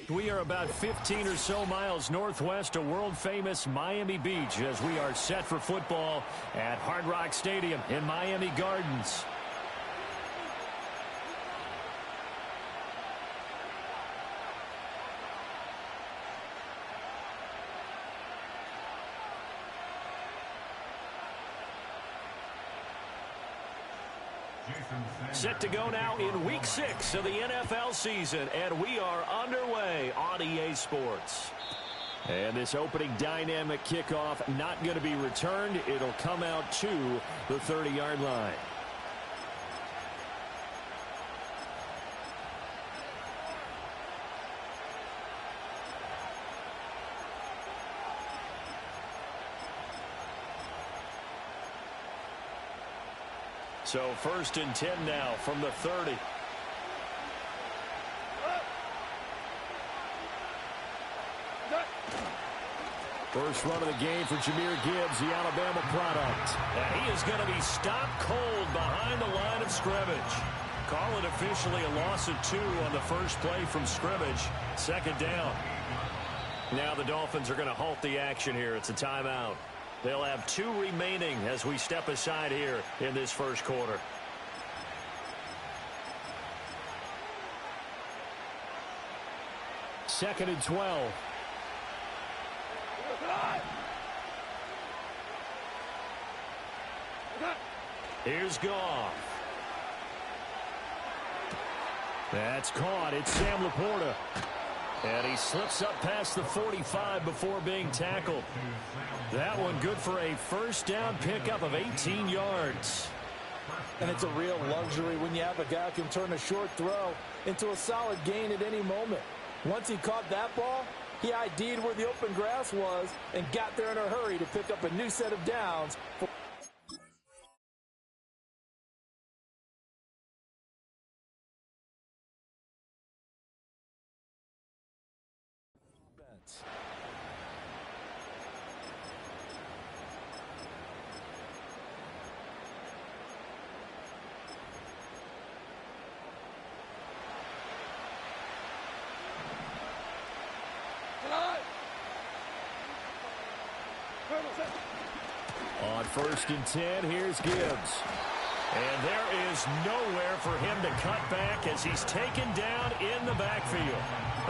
We are about 15 or so miles northwest of world-famous Miami Beach as we are set for football at Hard Rock Stadium in Miami Gardens. Set to go now in Week 6 of the NFL season, and we are underway on EA Sports. And this opening dynamic kickoff not going to be returned. It'll come out to the 30-yard line. So 1st and 10 now from the 30. First run of the game for Jahmyr Gibbs, the Alabama product. And he is going to be stopped cold behind the line of scrimmage. Call it officially a loss of 2 on the first play from scrimmage. 2nd down. Now the Dolphins are going to halt the action here. It's a timeout. They'll have 2 remaining as we step aside here in this first quarter. Second and 12. Here's Goff. That's caught. It's Sam Laporta. And he slips up past the 45 before being tackled. That one good for a first down pickup of 18 yards. And it's a real luxury when you have a guy who can turn a short throw into a solid gain at any moment. Once he caught that ball, he ID'd where the open grass was and got there in a hurry to pick up a new set of downs. On 1st and 10, here's Gibbs. And there is nowhere for him to cut back as he's taken down in the backfield.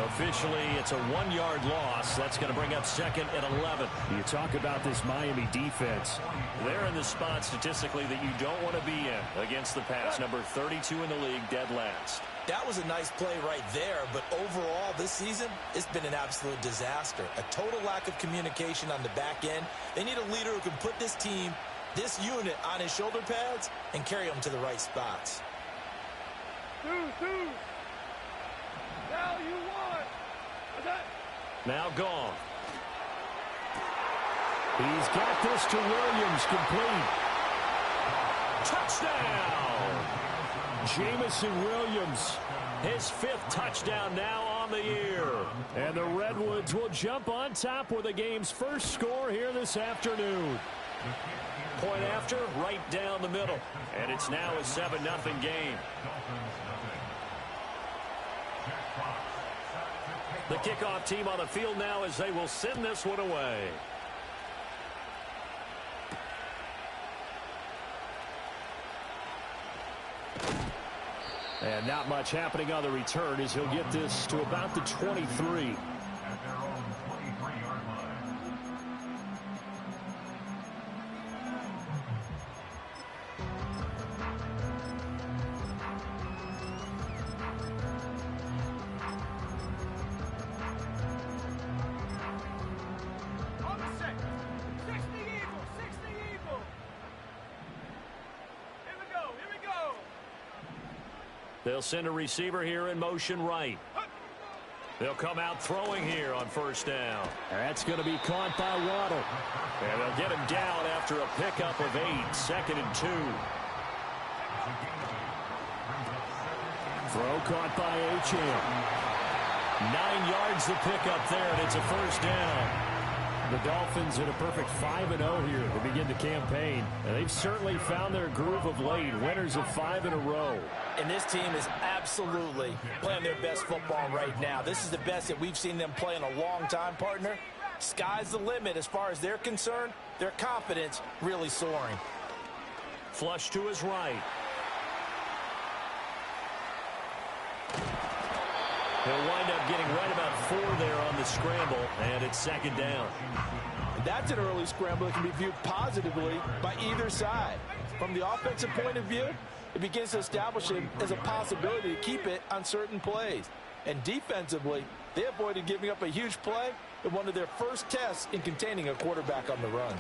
Officially, it's a 1-yard loss. That's going to bring up 2nd and 11. You talk about this Miami defense. They're in the spot statistically that you don't want to be in against the pass. Number 32 in the league, dead last. That was a nice play right there, but overall this season, it's been an absolute disaster. A total lack of communication on the back end. They need a leader who can put this team, this unit, on his shoulder pads and carry them to the right spots. Now you won. Now gone. He's got this to Williams, complete. Touchdown! Jamison Williams, his 5th touchdown now on the year. And the Redwoods will jump on top with the game's first score here this afternoon. Point after, right down the middle. And it's now a 7-0 game. The kickoff team on the field now as they will send this one away. And not much happening on the return as he'll get this to about the 23. They'll send a receiver here in motion right. They'll come out throwing here on 1st down. That's going to be caught by Waddle. And they'll get him down after a pickup of 8. 2nd and 2. Throw caught by Achane. 9 yards the pickup there, and it's a 1st down. The Dolphins in a perfect 5-0 here to begin the campaign. And they've certainly found their groove of late. Winners of 5 in a row. And this team is absolutely playing their best football right now. This is the best that we've seen them play in a long time, partner. Sky's the limit as far as they're concerned. Their confidence really soaring. Flush to his right. He'll wind up getting right about 4 there on the scramble, and it's second down. And that's an early scramble that can be viewed positively by either side. From the offensive point of view, it begins to establish him as a possibility to keep it on certain plays. And defensively, they avoided giving up a huge play in one of their first tests in containing a quarterback on the run.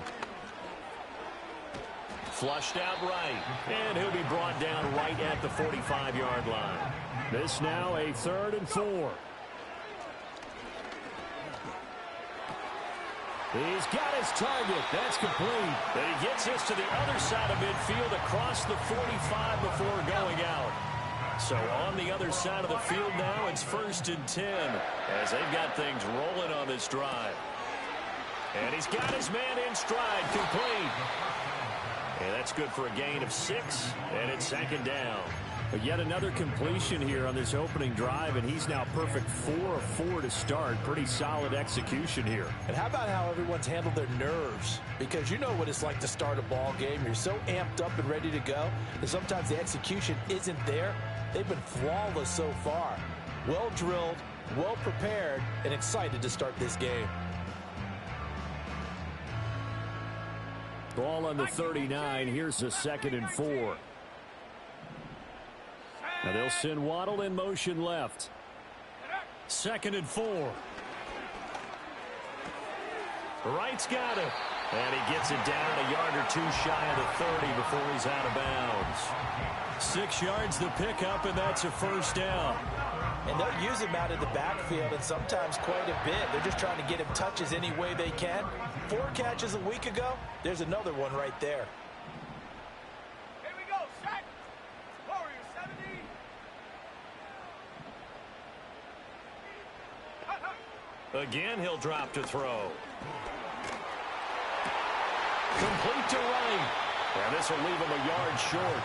Flushed out right, and he'll be brought down right at the 45-yard line. This now a 3rd and 4. He's got his target. That's complete. And he gets this to the other side of midfield across the 45 before going out. So on the other side of the field now, it's 1st and 10 as they've got things rolling on this drive. And he's got his man in stride, complete. And that's good for a gain of 6, and it's 2nd down. But yet another completion here on this opening drive, and he's now perfect 4 of 4 to start. Pretty solid execution here. And how about how everyone's handled their nerves? Because you know what it's like to start a ball game. You're so amped up and ready to go, and sometimes the execution isn't there. They've been flawless so far. Well drilled, well prepared, and excited to start this game. Ball on the 39. Here's a 2nd and 4. Now they'll send Waddle in motion left. 2nd and 4. Wright's got it. And he gets it down a yard or 2 shy of the 30 before he's out of bounds. 6 yards the pickup, and that's a 1st down. And they'll use him out of the backfield, and sometimes quite a bit. They're just trying to get him touches any way they can. 4 catches a week ago. There's another one right there. Here we go, set. Warrior 70. Again, he'll drop to throw. Complete to right. And this will leave him a yard short.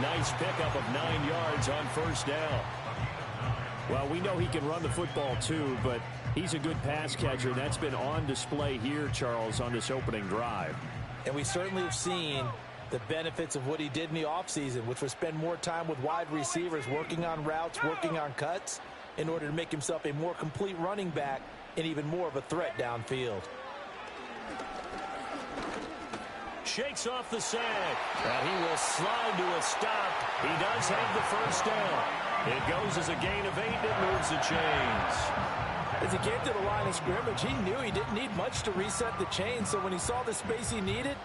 Nice pickup of 9 yards on 1st down. Well, we know he can run the football too, but he's a good pass catcher. That's been on display here, Charles, on this opening drive. And we certainly have seen the benefits of what he did in the offseason, which was spend more time with wide receivers, working on routes, working on cuts, in order to make himself a more complete running back and even more of a threat downfield. Shakes off the sack. And he will slide to a stop. He does have the 1st down. It goes as a gain of 8. It moves the chains. As he came to the line of scrimmage, he knew he didn't need much to reset the chain. So when he saw the space he needed,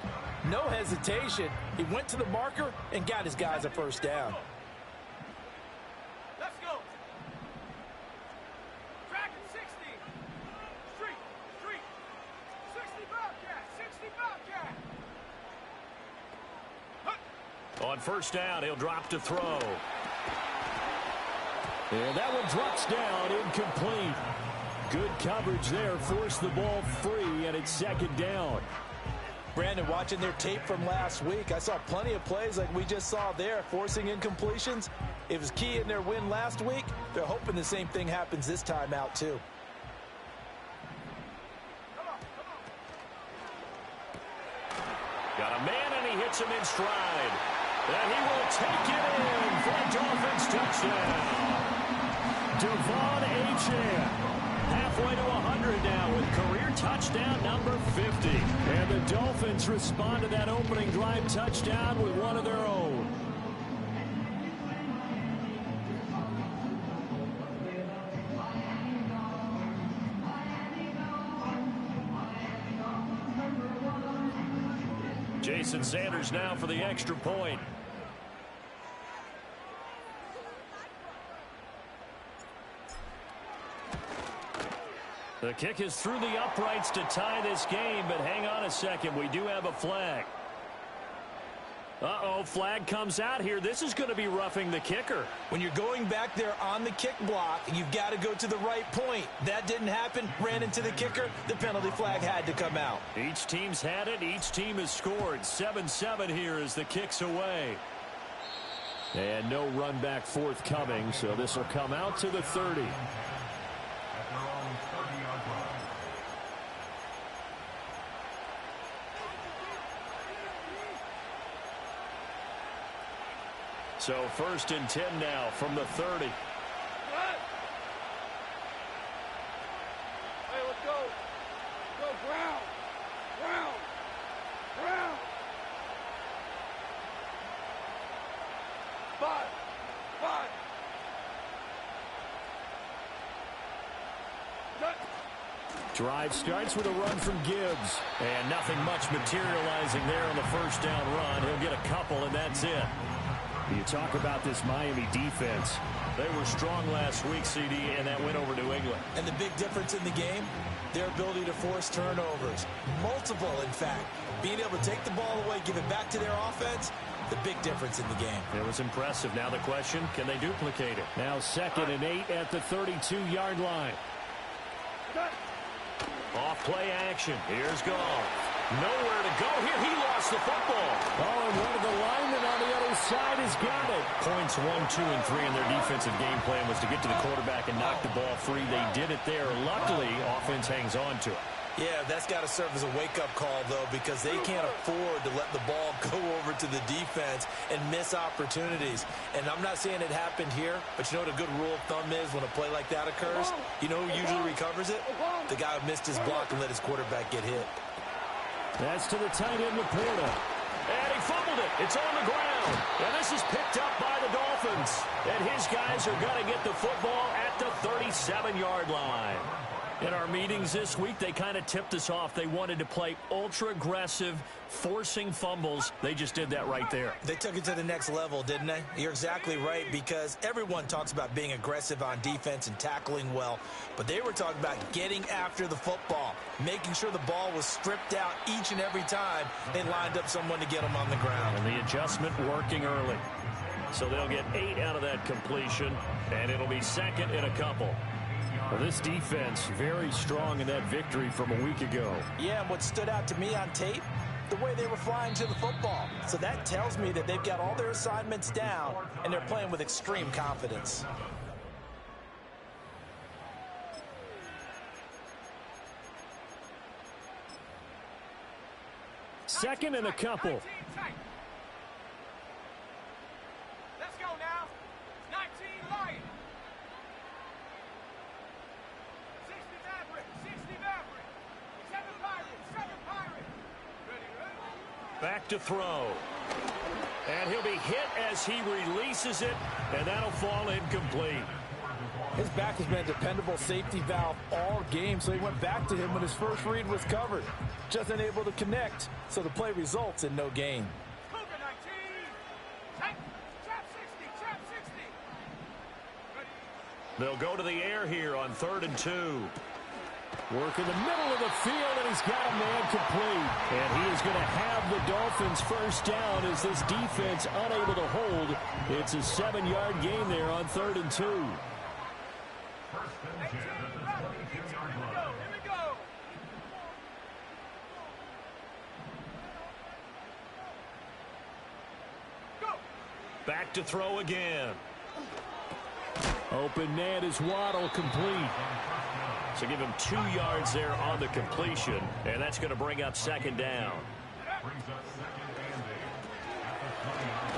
no hesitation. He went to the marker and got his guys a 1st down. Let's go. Track at 60. Street. 60 Bobcat. 60 Bobcat. On 1st down, he'll drop to throw. And that one drops down, incomplete. Good coverage there, forced the ball free, and it's 2nd down. Brandon, watching their tape from last week, I saw plenty of plays like we just saw there, forcing incompletions. It was key in their win last week. They're hoping the same thing happens this time out, too. Got a man, and he hits him in stride. And he will take it in for a Dolphins touchdown. Devon Achane, halfway to 100 now with career touchdown number 50. And the Dolphins respond to that opening drive touchdown with one of their own. Jason Sanders now for the extra point. The kick is through the uprights to tie this game, but hang on a second. We do have a flag. Uh-oh, flag comes out here. This is going to be roughing the kicker. When you're going back there on the kick block, you've got to go to the right point. That didn't happen. Ran into the kicker. The penalty flag had to come out. Each team's had it. Each team has scored. 7-7 here as the kick's away. And no run back forthcoming, so this will come out to the 30. So 1st and 10 now from the 30. Hey, let's go. Go, ground. Ground. Ground. 5. 5. Drive starts with a run from Gibbs. And nothing much materializing there on the first down run. He'll get a couple, and that's it. You talk about this Miami defense. They were strong last week, CD, and that went over New England. And the big difference in the game, their ability to force turnovers. Multiple, in fact. Being able to take the ball away, give it back to their offense, the big difference in the game. It was impressive. Now the question, can they duplicate it? Now 2nd and 8 at the 32-yard line. Off play action. Here's Goff. Nowhere to go here. He lost the football. Oh, and one of the linemen on the other side has got it. Points 1, 2, and 3 in their defensive game plan was to get to the quarterback and knock the ball free. They did it there. Luckily, offense hangs on to it. Yeah, that's got to serve as a wake-up call, though, because they can't afford to let the ball go over to the defense and miss opportunities. And I'm not saying it happened here, but you know what a good rule of thumb is when a play like that occurs? You know who usually recovers it? The guy who missed his block and let his quarterback get hit. That's to the tight end, Laporta. And he fumbled it. It's on the ground. And this is picked up by the Dolphins. And his guys are going to get the football at the 37-yard line. In our meetings this week, they kind of tipped us off. They wanted to play ultra-aggressive, forcing fumbles. They just did that right there. They took it to the next level, didn't they? You're exactly right, because everyone talks about being aggressive on defense and tackling well, but they were talking about getting after the football, making sure the ball was stripped out each and every time they lined up someone to get them on the ground. And the adjustment working early. So they'll get 8 out of that completion, and it'll be 2nd and a couple. Well, this defense very strong in that victory from a week ago. Yeah, and what stood out to me on tape, the way they were flying to the football. So that tells me that they've got all their assignments down, and they're playing with extreme confidence. Second and a couple. Let's go now. 19 Lions. 60 Maverick. 60 Maverick. 7 Pirates. 7 Pirates. Ready? Back to throw. And he'll be hit as he releases it, and that'll fall incomplete. His back has been a dependable safety valve all game, so he went back to him when his first read was covered. Just unable to connect, so the play results in no gain. Cougar 19. Trap 60. Trap 60. Ready? They'll go to the air here on 3rd and 2. Work in the middle of the field, and he's got a man complete. And he is going to have the Dolphins first down as this defense unable to hold. It's a 7-yard gain there on 3rd and 2. 18 Maverick. Here we go. Go. Back to throw again. Open man is Waddle, complete. So give him 2 yards there on the completion, and that's going to bring up 2nd down.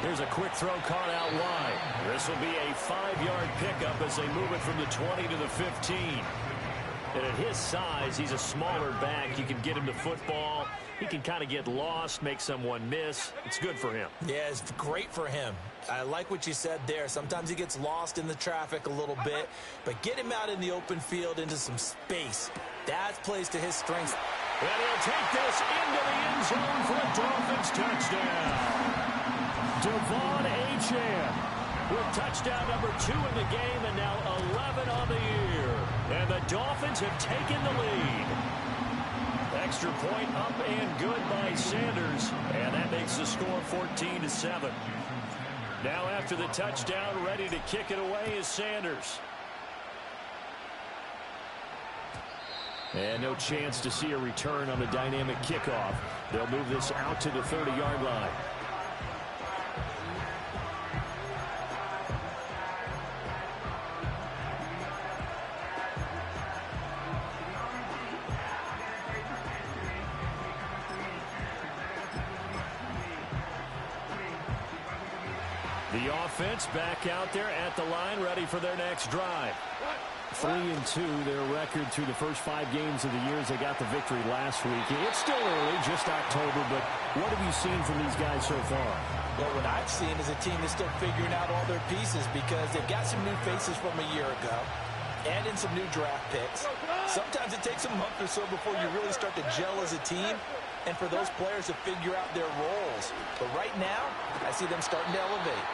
Here's a quick throw caught out wide. This will be a 5-yard pickup as they move it from the 20 to the 15. And at his size, he's a smaller back. You can get him the football. He can kind of get lost, make someone miss. It's good for him. Yeah, it's great for him. I like what you said there. Sometimes he gets lost in the traffic a little bit, but get him out in the open field into some space. That plays to his strengths. And he'll take this into the end zone for a Dolphins touchdown. Devon Achane with touchdown number 2 in the game, and now 11 on the year. And the Dolphins have taken the lead. extra point up and good by Sanders. And that makes the score 14-7. Now after the touchdown, ready to kick it away is Sanders. And no chance to see a return on the dynamic kickoff. They'll move this out to the 30-yard line. The offense back out there at the line, ready for their next drive. 3-2, their record through the first 5 games of the year as they got the victory last week. It's still early, just October, but what have you seen from these guys so far? Well, what I've seen is a team that's still figuring out all their pieces because they've got some new faces from a year ago and in some new draft picks. Sometimes it takes a month or so before you really start to gel as a team and for those players to figure out their roles. But right now, I see them starting to elevate.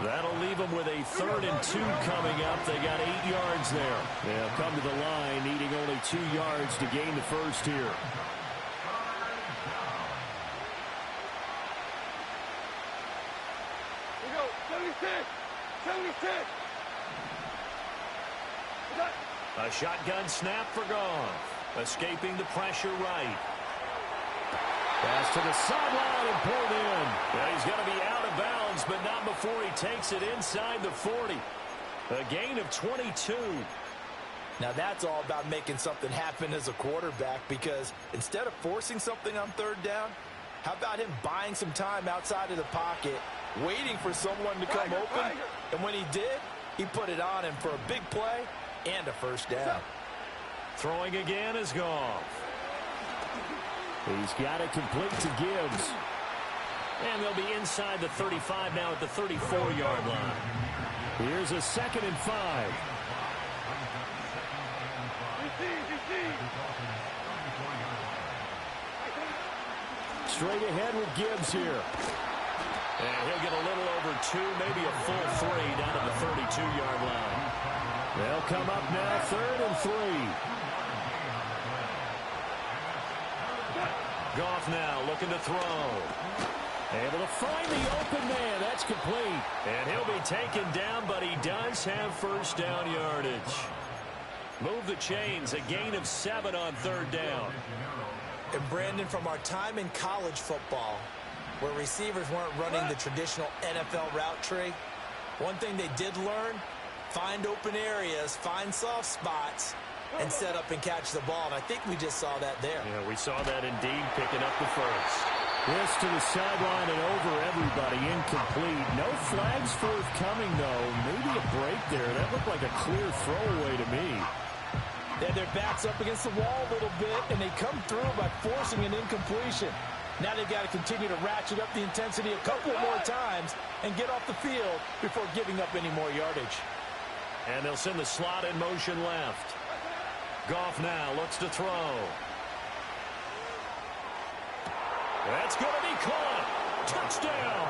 That'll leave them with a 3rd and 2 coming up. They got 8 yards there. They'll come to the line, needing only 2 yards to gain the first here. We go, 76, 76. A shotgun snap for Goff. Escaping the pressure right. Pass to the sideline and pulled in. Well, he's going to be out of bounds, but not before he takes it inside the 40. A gain of 22. Now that's all about making something happen as a quarterback because instead of forcing something on 3rd down, how about him buying some time outside of the pocket, waiting for someone to come open, and when he did, he put it on him for a big play and a first down. Throwing again is Goff. He's got it complete to Gibbs. And they'll be inside the 35 now at the 34-yard line. Here's a 2nd and 5. Straight ahead with Gibbs here. And he'll get a little over 2, maybe a full 3 down to the 32-yard line. They'll come up now 3rd and 3. Goff now looking to throw. Able to find the open man. That's complete. And he'll be taken down, but he does have first down yardage. Move the chains. A gain of 7 on 3rd down. And Brandon, from our time in college football, where receivers weren't running the traditional NFL route tree, one thing they did learn, find open areas, find soft spots, and set up and catch the ball. And I think we just saw that there. Yeah, we saw that indeed, picking up the first. This to the sideline and over everybody, incomplete. No flags forthcoming, though. Maybe a break there. That looked like a clear throwaway to me. Yeah, their back's up against the wall a little bit, and they come through by forcing an incompletion. Now they've got to continue to ratchet up the intensity a couple more times and get off the field before giving up any more yardage. And they'll send the slot in motion left. Goff now looks to throw. That's going to be caught. Touchdown.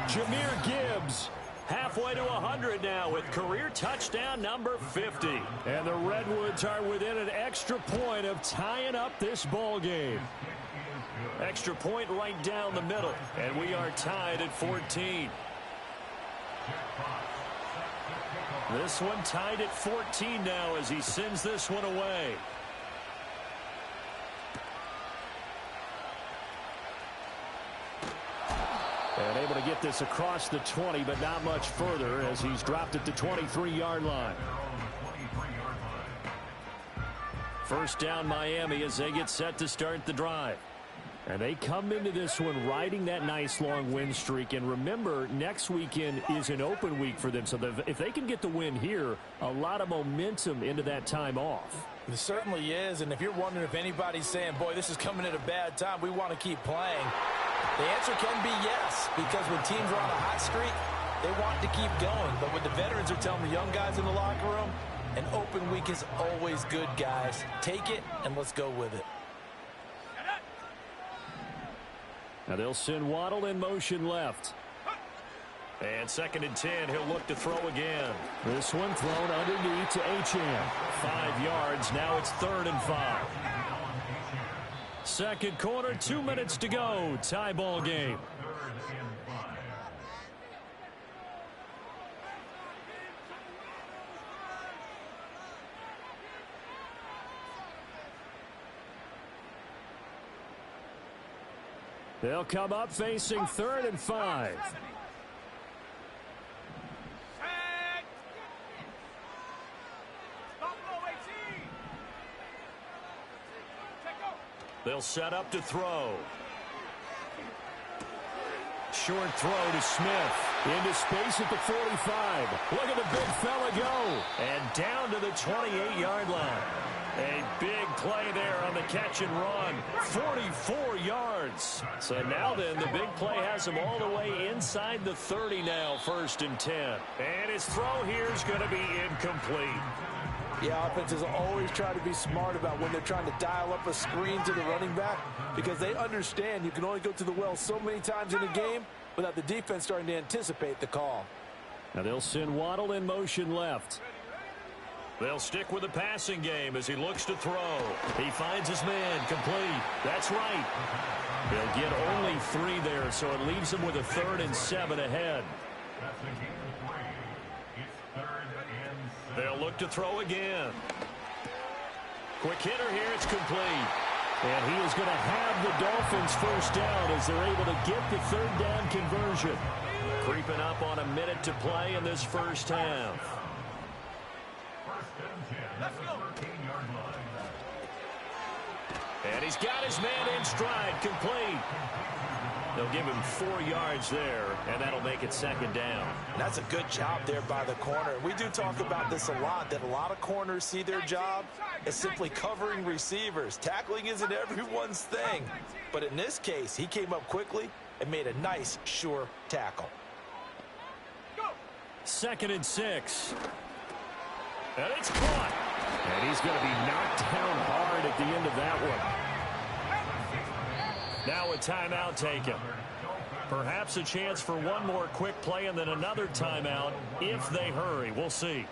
Jameer Gibbs halfway to 100 now with career touchdown number 50. And the Redwoods are within an extra point of tying up this ball game. Extra point right down the middle. And we are tied at 14. This one tied at 14 now as he sends this one away. And able to get this across the 20, but not much further as he's dropped it to 23-yard line. First down Miami as they get set to start the drive. And they come into this one riding that nice long win streak. And remember, next weekend is an open week for them. So if they can get the win here, a lot of momentum into that time off. It certainly is. And if you're wondering if anybody's saying, boy, this is coming at a bad time, we want to keep playing, the answer can be yes. Because when teams are on a hot streak, they want to keep going. But what the veterans are telling the young guys in the locker room, an open week is always good, guys. Take it and let's go with it. Now they'll send Waddle in motion left. And 2nd and 10, he'll look to throw again. This one thrown underneath to Achane. 5 yards, now it's 3rd and 5. Second quarter, 2 minutes to go. Tie ball game. They'll come up facing 3rd and 5. They'll set up to throw. Short throw to Smith. Into space at the 45. Look at the big fella go. And down to the 28-yard line. A big play there on the catch and run. 44 yards. So now then, the big play has him all the way inside the 30 now, 1st and 10. And his throw here is going to be incomplete. Yeah, offenses always try to be smart about when they're trying to dial up a screen to the running back because they understand you can only go to the well so many times in a game without the defense starting to anticipate the call. Now they'll send Waddle in motion left. They'll stick with the passing game as he looks to throw. He finds his man complete. That's right. They'll get only 3 there, so it leaves him with a 3rd and 7 ahead. They'll look to throw again. Quick hitter here. It's complete. And he is going to have the Dolphins first down as they're able to get the 3rd down conversion. Creeping up on a minute to play in this first half. And he's got his man in stride, complete. They'll give him 4 yards there, and that'll make it 2nd down. That's a good job there by the corner. We do talk about this a lot, that a lot of corners see their job as simply covering receivers. Tackling isn't everyone's thing. But in this case, he came up quickly and made a nice, sure tackle. 2nd and 6. And it's caught. And he's going to be knocked down hard at the end of that one. Now a timeout taken. Perhaps a chance for one more quick play and then another timeout if they hurry. We'll see.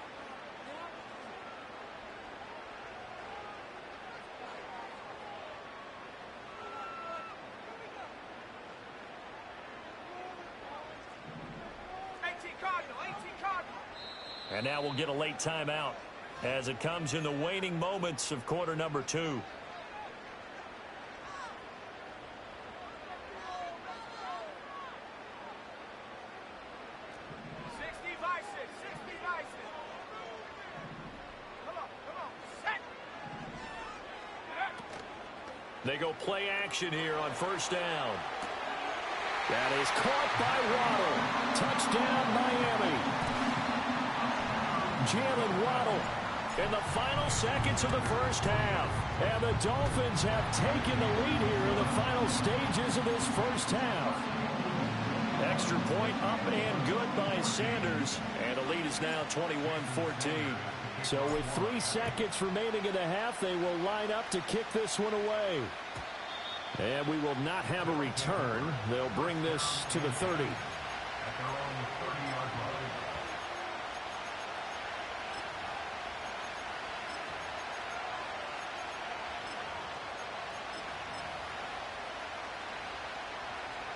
And now we'll get a late timeout as it comes in the waning moments of quarter number 2. They go play action here on 1st down. That is caught by Waddle. Touchdown, Miami. Jalen Waddle in the final seconds of the first half. And the Dolphins have taken the lead here in the final stages of this first half. Extra point up and good by Sanders. And the lead is now 21-14. So with 3 seconds remaining in the half, they will line up to kick this one away. And we will not have a return. They'll bring this to the 30.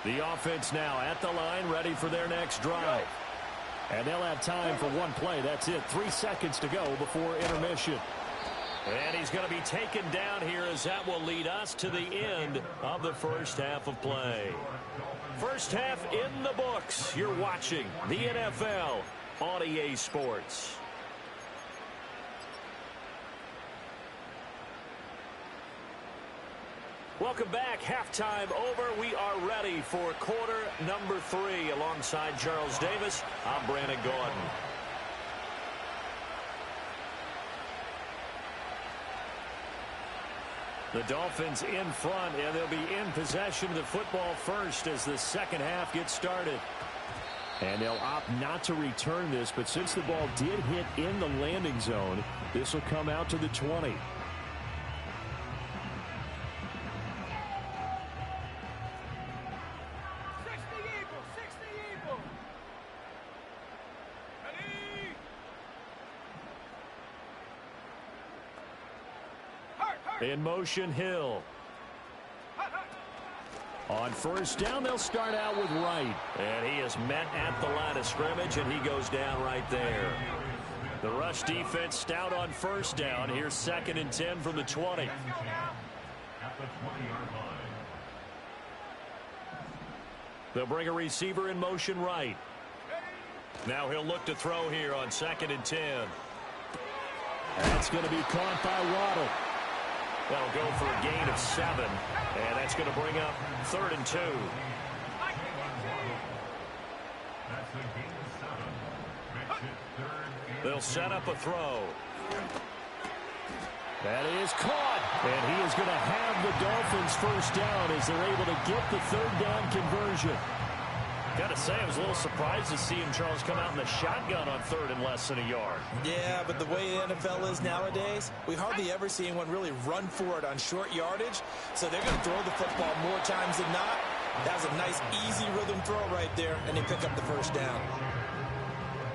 The offense now at the line, ready for their next drive. And they'll have time for one play. That's it. 3 seconds to go before intermission. And he's going to be taken down here as that will lead us to the end of the first half of play. First half in the books. You're watching the NFL on EA Sports. Welcome back. Halftime over. We are ready for quarter number 3. Alongside Charles Davis, I'm Brandon Gordon. The Dolphins in front, and they'll be in possession of the football first as the second half gets started. And they'll opt not to return this, but since the ball did hit in the landing zone, this will come out to the 20. In motion, Hill. On first down, they'll start out with Wright. And he is met at the line of scrimmage, and he goes down right there. The rush defense stout on first down. Here's 2nd and 10 from the 20. They'll bring a receiver in motion right. Now he'll look to throw here on 2nd and 10. That's going to be caught by Waddle. That'll go for a gain of 7. And that's going to bring up 3rd and 2. They'll set up a throw. That is caught. And he is going to have the Dolphins first down as they're able to get the 3rd down conversion. Got to say, I was a little surprised to see him, Charles, come out in the shotgun on 3rd and less than a yard. Yeah, but the way the NFL is nowadays, we hardly ever see anyone really run for it on short yardage. So they're going to throw the football more times than not. That was a nice, easy rhythm throw right there, and they pick up the first down.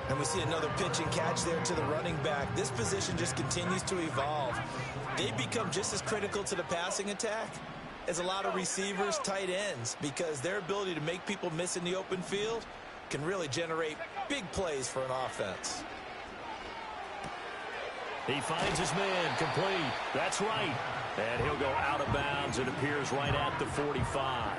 And we see another pitch and catch there to the running back. This position just continues to evolve. They become just as critical to the passing attack as a lot of receivers, tight ends, because their ability to make people miss in the open field can really generate big plays for an offense. He finds his man complete. That's right. And he'll go out of bounds. It appears right at the 45.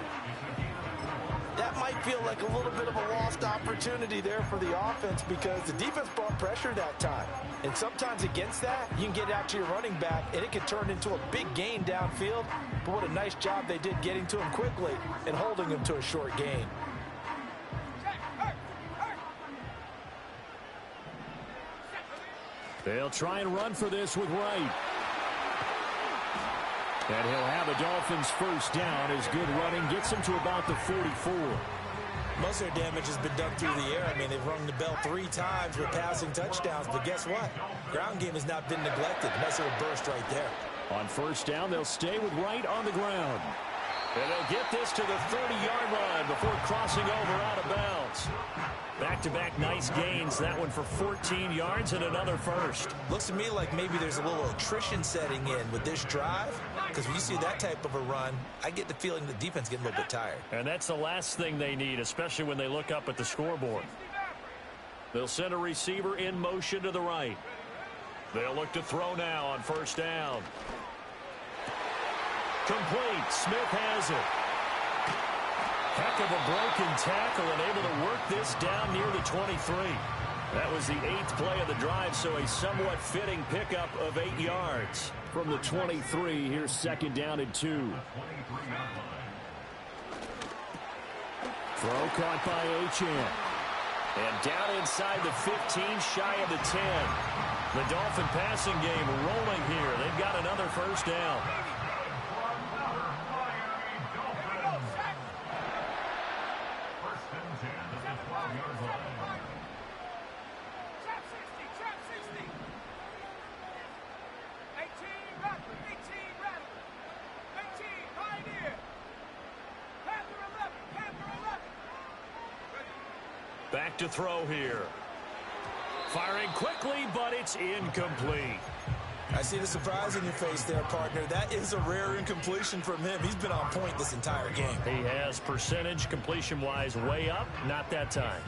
That might feel like a little bit of a lost opportunity there for the offense because the defense brought pressure that time. And sometimes against that, you can get out to your running back, and it can turn into a big gain downfield. But what a nice job they did getting to him quickly and holding him to a short gain. They'll try and run for this with Wright. And he'll have a Dolphins first down as good running gets him to about the 44. Most of their damage has been done through the air. I mean, they've rung the bell 3 times with passing touchdowns. But guess what? Ground game has not been neglected. Nice little burst right there. On first down, they'll stay with Wright on the ground. And they'll get this to the 30-yard line before crossing over out of bounds. Back-to-back nice gains. That one for 14 yards and another first. Looks to me like maybe there's a little attrition setting in with this drive. Because when you see that type of a run, I get the feeling the defense getting a little bit tired. And that's the last thing they need, especially when they look up at the scoreboard. They'll send a receiver in motion to the right. They'll look to throw now on first down. Complete. Smith has it. Heck of a broken tackle and able to work this down near the 23. That was the 8th play of the drive, so a somewhat fitting pickup of 8 yards. From the 23, here's 2nd down and 2. Throw caught by Achane. And down inside the 15, shy of the 10. The Dolphin passing game rolling here. They've got another first down. Back to throw here. Firing quickly, but it's incomplete. I see the surprise in your face there, partner. That is a rare incompletion from him. He's been on point this entire game. He has percentage completion-wise way up. Not that time.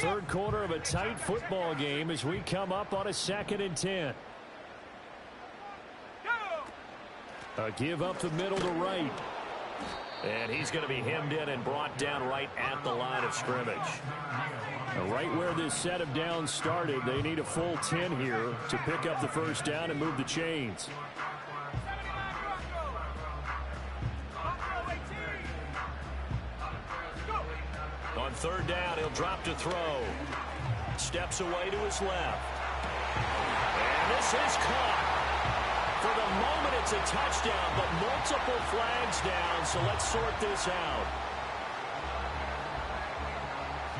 Third quarter of a tight football game as we come up on a 2nd and 10. A give up the middle to Wright. And he's going to be hemmed in and brought down right at the line of scrimmage. Right where this set of downs started, they need a full 10 here to pick up the first down and move the chains. On 3rd down, he'll drop to throw. Steps away to his left. And this is caught. For the moment, it's a touchdown, but multiple flags down, so let's sort this out.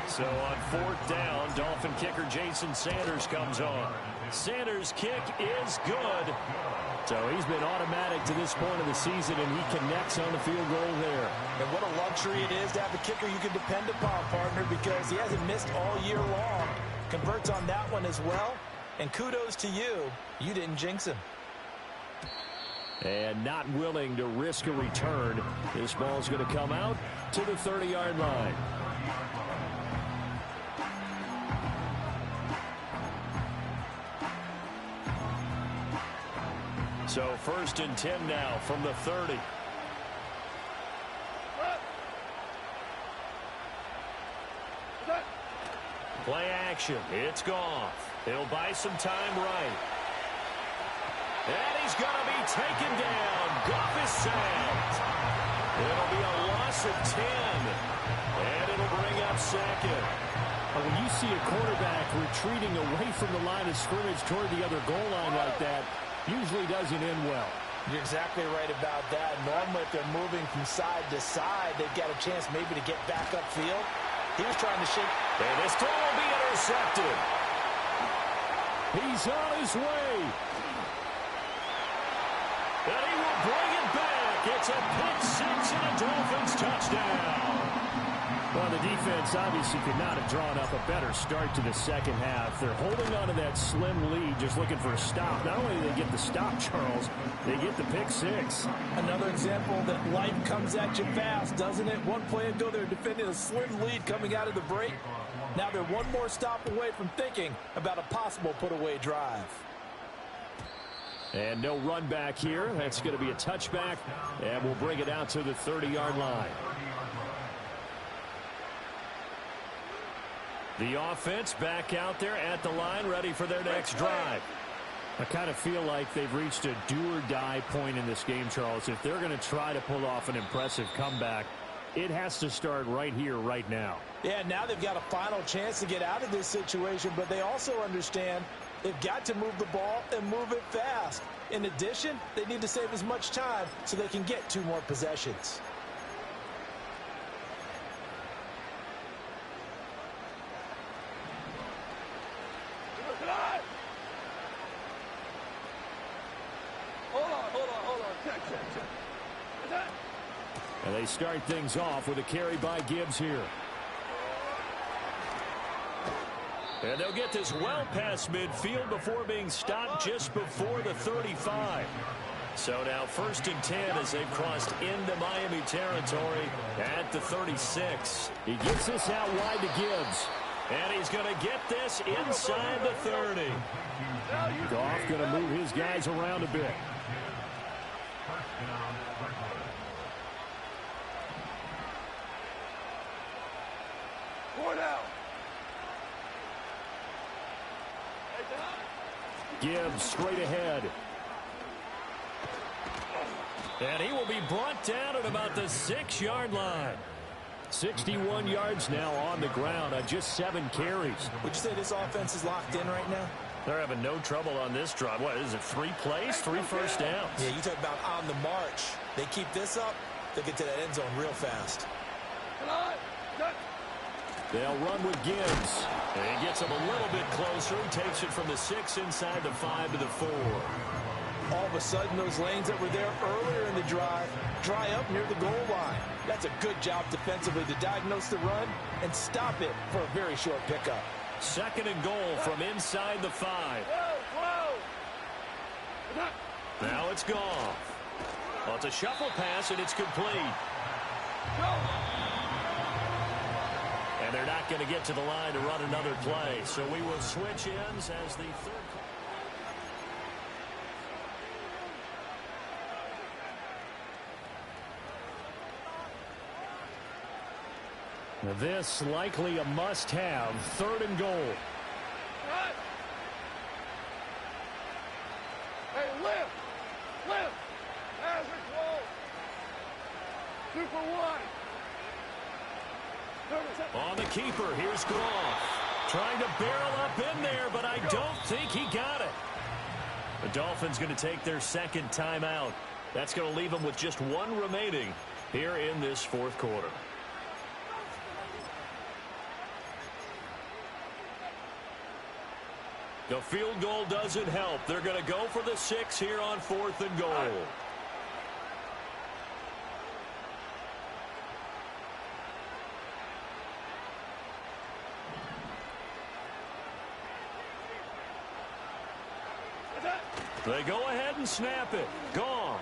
So on 4th down, Dolphin kicker Jason Sanders comes on. Sanders' kick is good. So he's been automatic to this point of the season, and he connects on the field goal there. And what a luxury it is to have a kicker you can depend upon, partner, because he hasn't missed all year long. Converts on that one as well. And kudos to you. You didn't jinx him. And not willing to risk a return. This ball's going to come out to the 30-yard line. So 1st and 10 now from the 30. Play action. It's Goff. He'll buy some time right. And he's going to be taken down. Goff is sacked. It'll be a loss of 10. And it'll bring up 2nd. When you see a quarterback retreating away from the line of scrimmage toward the other goal line like that, usually doesn't end well. You're exactly right about that. Normally, if they're moving from side to side, they've got a chance maybe to get back upfield. He was trying to shake. And this throw will be intercepted. He's on his way. And he will bring it back. It's a pick-6 and a Dolphins touchdown. Well, the defense obviously could not have drawn up a better start to the second half. They're holding on to that slim lead, just looking for a stop. Not only do they get the stop, Charles, they get the pick-6. Another example that life comes at you fast, doesn't it? One play ago, they're defending a slim lead coming out of the break. Now they're one more stop away from thinking about a possible put-away drive. And no run back here. That's going to be a touchback, and we'll bring it out to the 30-yard line. The offense back out there at the line, ready for their next drive. I kind of feel like they've reached a do-or-die point in this game, Charles. If they're going to try to pull off an impressive comeback, it has to start right here, right now. Yeah, now they've got a final chance to get out of this situation, but they also understand they've got to move the ball and move it fast. In addition, they need to save as much time so they can get 2 more possessions. And they start things off with a carry by Gibbs here. And they'll get this well past midfield before being stopped just before the 35. So now 1st and 10 as they've crossed into Miami territory at the 36. He gets this out wide to Gibbs. And he's going to get this inside the 30. Goff going to move his guys around a bit. Gibbs straight ahead. And he will be brought down at about the 6-yard line. 61 yards now on the ground on just 7 carries. Would you say this offense is locked in right now? They're having no trouble on this drive. What is it, 3 plays, 3 first downs? Yeah, you talk about on the march. They keep this up, they'll get to that end zone real fast. They'll run with Gibbs. And he gets him a little bit closer. He takes it from the 6 inside the 5 to the 4. All of a sudden, those lanes that were there earlier in the drive dry up near the goal line. That's a good job defensively to diagnose the run and stop it for a very short pickup. 2nd and goal from inside the 5. Now it's Goff. Well, it's a shuffle pass, and it's complete. And they're not going to get to the line to run another play. So we will switch ends as the 3rd. This likely a must-have. 3rd and goal. Hey, lift! As it's rolled! 2 for 1! On the keeper, here's Goff. Trying to barrel up in there, but I don't think he got it. The Dolphins going to take their 2nd timeout. That's going to leave them with just 1 remaining here in this 4th quarter. The field goal doesn't help. They're going to go for the 6 here on 4th and goal. They go ahead and snap it. Goff.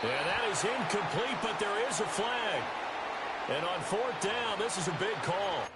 And that is incomplete, but there is a flag. And on 4th down, this is a big call.